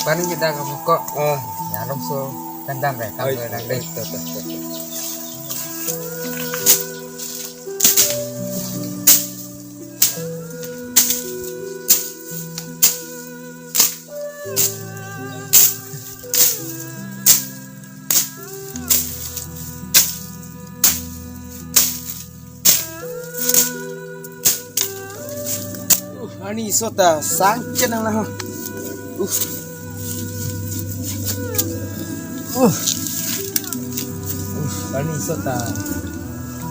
Paling kita kamu kok ya langsung kandang deh kamu nanti. Ani sota sangken ang lahat. Ani sota.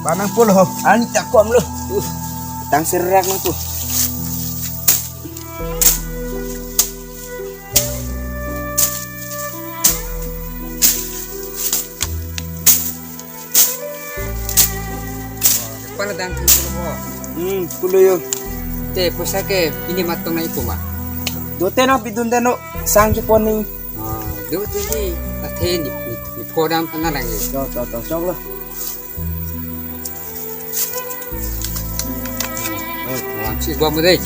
Panang pulo. Ani takom lo. Tang serak lang po. Paano dang pulo mo? Pulo yo. Te pusake ini matong na ipo ma. Dote na bidunda no sang Jepon ni. Do te ni ate ni podam panalang ni. Chok lo. Si gua mo deh.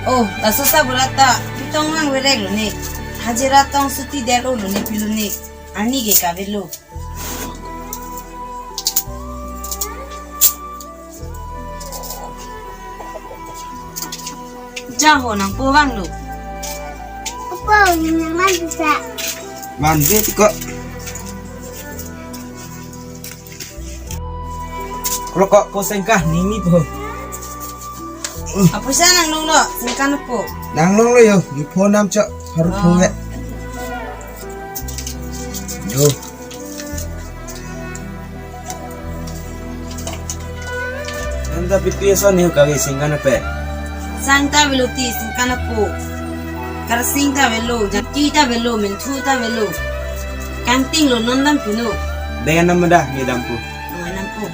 Oh, susah berata. Pitong lang werek lo ni. Hajira tong suti delo lo ni pilu ni. Ani ge kabelo. Jaho nang puwang lo. Apa yang bisa? Manje tiko. Kalau kok posengkah nimi po. Apa siya nang lo? Singkan po. Nang long lo yo, di phone nam chok haru phuwe. Yo. Nanda pipiso ni kage singkan pe. Sangta velo ti singkan po. Kar singta velo, jakita velo, mentuta velo. Kanting lo nondam pino. Dengan nama dah ni dampu. Angan po.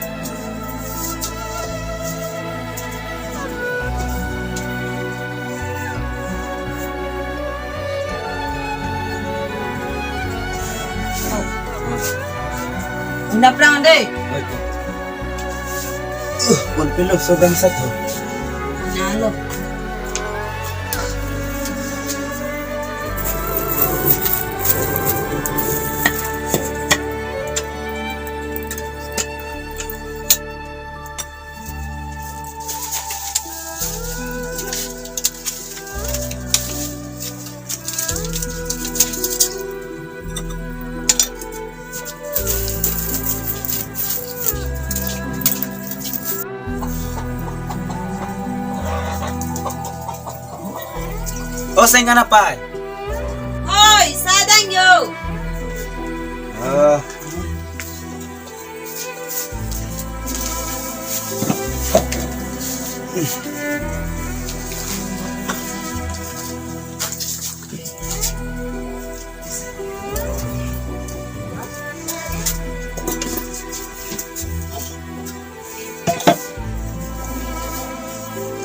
Unda prang deh. Pun pilo sogang satu. Nalo. Oh, saya nggak apa? Hoi, sadang yo.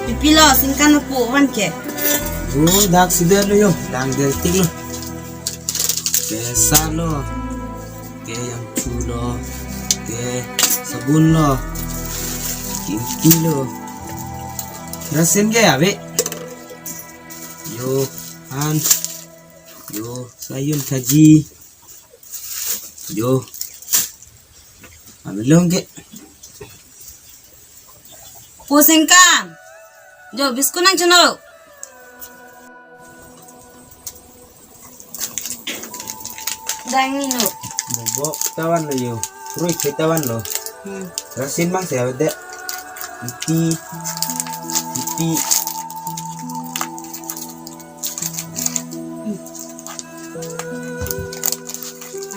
Pipilo, singkan po wan ke. Oh, dak sidar lo yo, dang deltik lo. Kesa lo, ke yang culo, ke sabun lo, kinti lo. Rasin ke ya be? Yo, yo sayun kaji, yo, ambilong ke. Po singkan. Jo, biskut nang chano. Dangi no. Bobo tawan lo yo, fruit tawan lo. Rasin bang saya ada. Iti.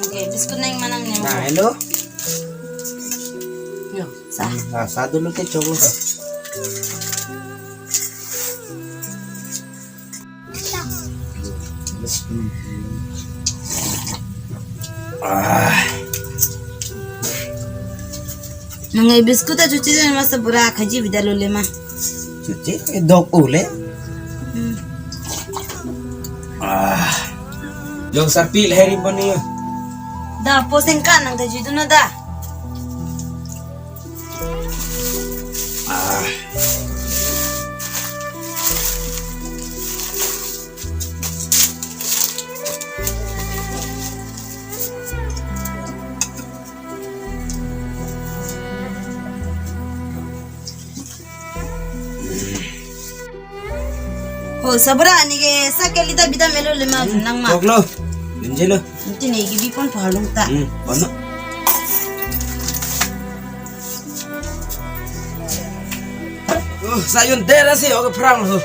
Okay, biskut nang manang niya. Nah, hello. Yo, sah. Rasa dulu ke coba. Nangai biskuit aja cuci dan masa berak haji bidal oleh mah. Cuci dog ule. Yung sarpil heri bani. Dah poseng kan nang haji tu na dah. Oh sabra ni ke sakali dah bida melo lima nang mah. Goglo. Benjelo. Nanti ni gibi pun palung tak. Bana. Sayun dera sih oke perang lo.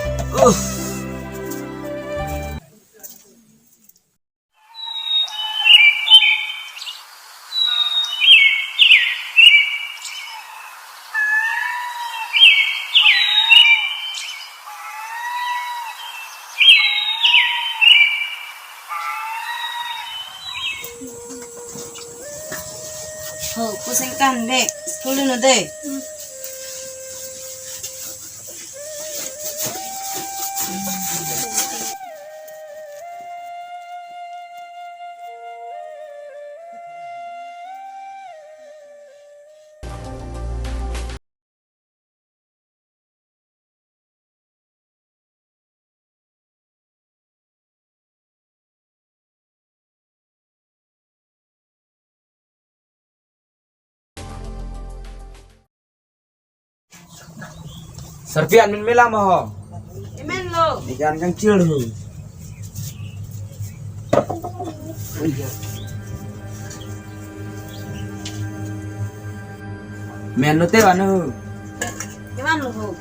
Oh poseng kan dek. Sepuluh no dek. Serpian min mela mah. Emen lo. Ikan kecil lo. Men lo teh mana? Gimana lo?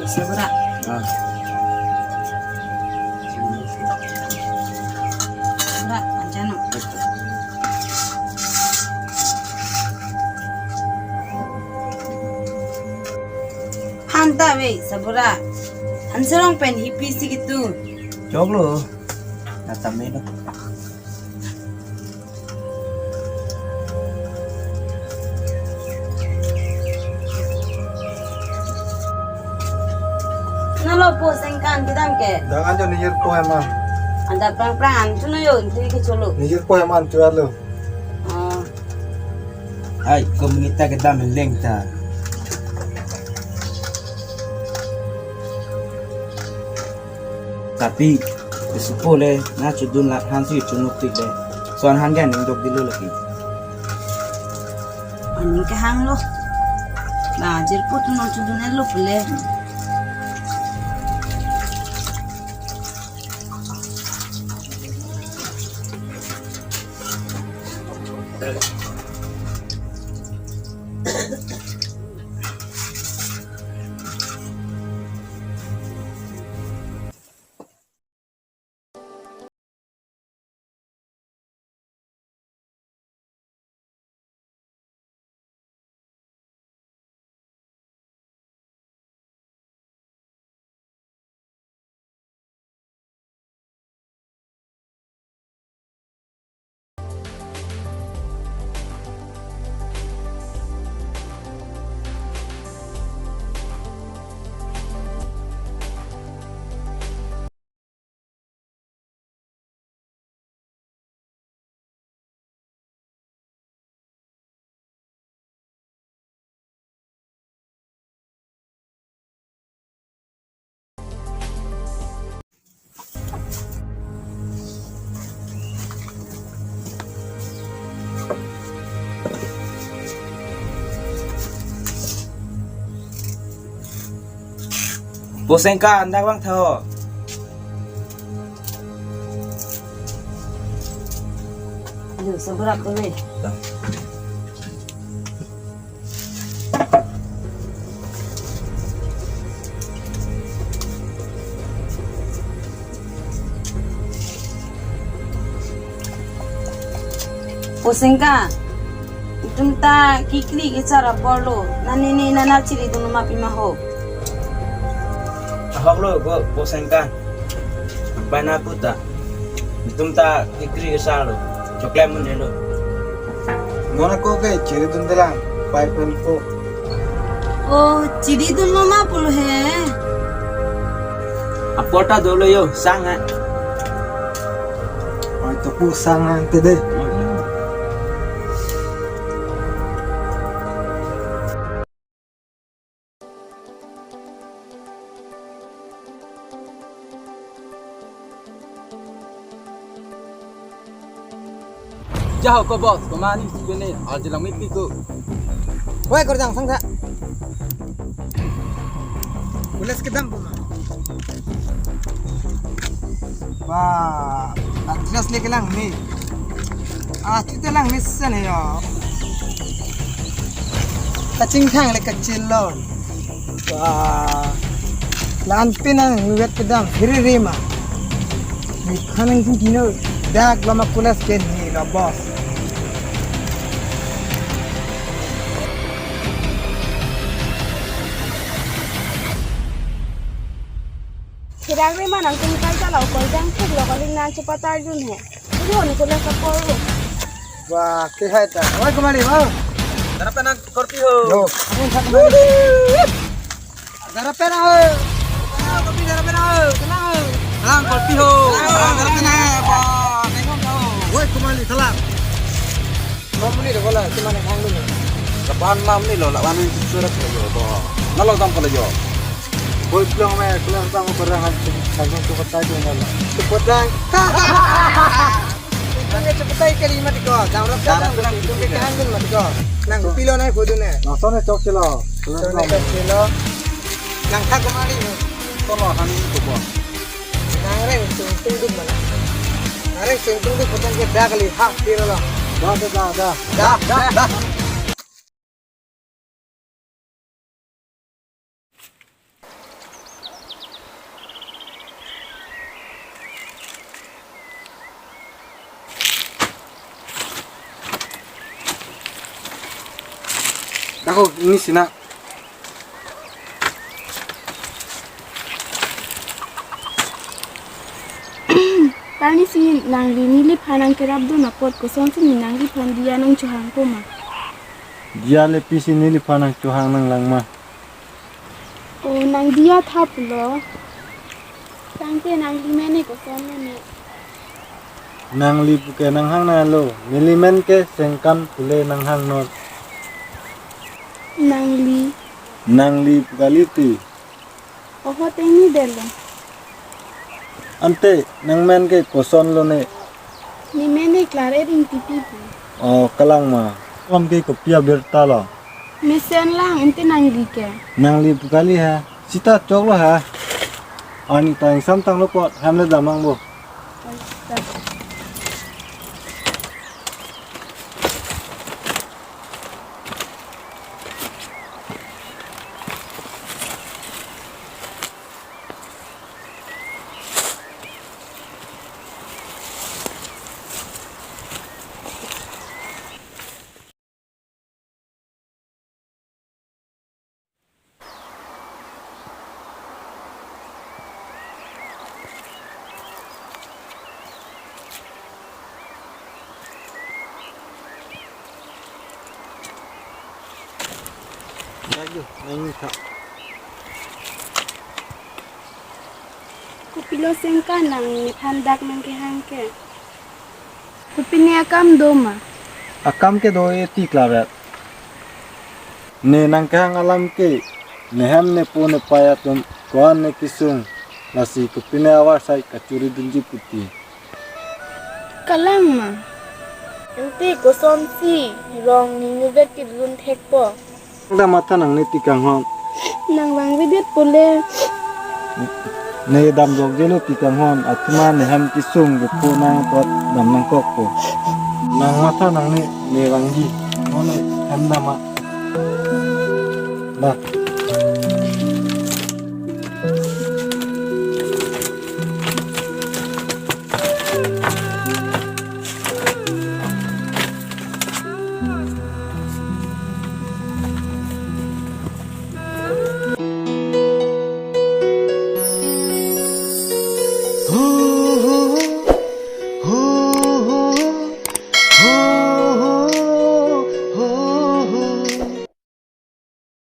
Sabra. Sabra, ancano. Hanta we, sabra. Hanserong pen hippie sih gitu. Joglo. Kata meno. Nalo poseng kan kita ke. Jangan jo nijir poem man. Anda perang antu no yo, nanti ke colo. Nijir poem man tuar lo. Ay, komunita kita meleng ta. Tapi supole na chudun la hansi chunuk tik de. Soan hangan ning dog dilo lagi. Ani ke hang lo. Nah, jerput no cudun lo pele. Posengka anda bang tho. Aduh, seberat boleh. Posengka, itum ta kikli ke cara polo, nani ni nana ciri tu nama pimaho. Ahok lo go posengka. Bana puta. Itum ta ikri kesalo. Coklat mun delo. Mona ko ke ciri tundelang. Pipe po. Oh, ciri tu nama polo he. Apota dolo yo sanga. Ay to po sangan tede. Jauh kau bos, kemana sini? Aljelang mimpi ku. Woi korjang sangsa. Ulas kedam po ma. Wah, jelas lagi lang ni. Kita lang misan ya. Kacing thang le kacil lon. Wah, lan pinang nuwet kedam hiri rima. Ni khanang kino dak lama kulas ken ni lo bos. Kira gue mana nangkum kaca lau korjang tuh lo kali nanti patah jun he. Jadi orang kuliah sekolah. Wah, kehai ta. Woi kemari mau. Kenapa nak korpi ho? Yo, aku sak kemari. Darapen ho. Kopi darapen ho. Tenang. Lang korpi ho. Darapen ho. Ba, tengok kau. Woi kemari salam. Mau ni dah bola, cuma nak hang dulu. Kapan mam ni lo, lawan ni surat lo bo. Nalo tam kalau yo. Woi pulang mai, pulang bang berangan tanggung tu kata je nala. Cepat dah. Tanggung cepat ai kali mati ko. Jangan rasa pulang tu ke hang dulu mati ko. Nang pilo nai bodoh ne. Nasone chok chilo. Sone ka pilo. Nang thak kemari. Tolo hani tu bo. Nang reng sung duk mana. Areng sung duk potong ke dah kali hak pilo lah. Dah. Aku ini sih nak. Tani sih nang rini lip hanang kerap do na pot kosong sih nang lip han dia nang cuhang koma. Dia lepis ini li panang cuhang nang langma. Oh nang dia thap lo. Tangke nang limene kosong ne. Nang li puke nang hang na lo. Milimen ke sengkam pule nang hang not. Nang li pukaliti. Oh tengi delo. Ante nang men ke koson lo ne. Limene klare ring tipi. Oh kalang ma. Om ke kopia bertala. Mesen lang ente nang ke. Nang li pukali ha. Sita chok lo ha. Ani tang samtang lo pot hamle damang bo. Ayo, nang tak. Kupilo sengka nang handak nang ke hangke. Kupini akam doma. Akam ke do eti klaret. Ne nang kang alam ke. Ne ham ne po ne payatum koan ne kisung. Nasi kupine awar sai kacuri dunji putih. Kalang ma. Ente kosom si rong ni nyubet ke run thekpo. Dah mata nang ne tikang hong. Nang wang videt pole ne dam jok jelo ti kam hon atma ne ham ki sung ge po nang pot dam nang kok po nang mata nang ne wangi mon ham nama ba ho ho ho ho ho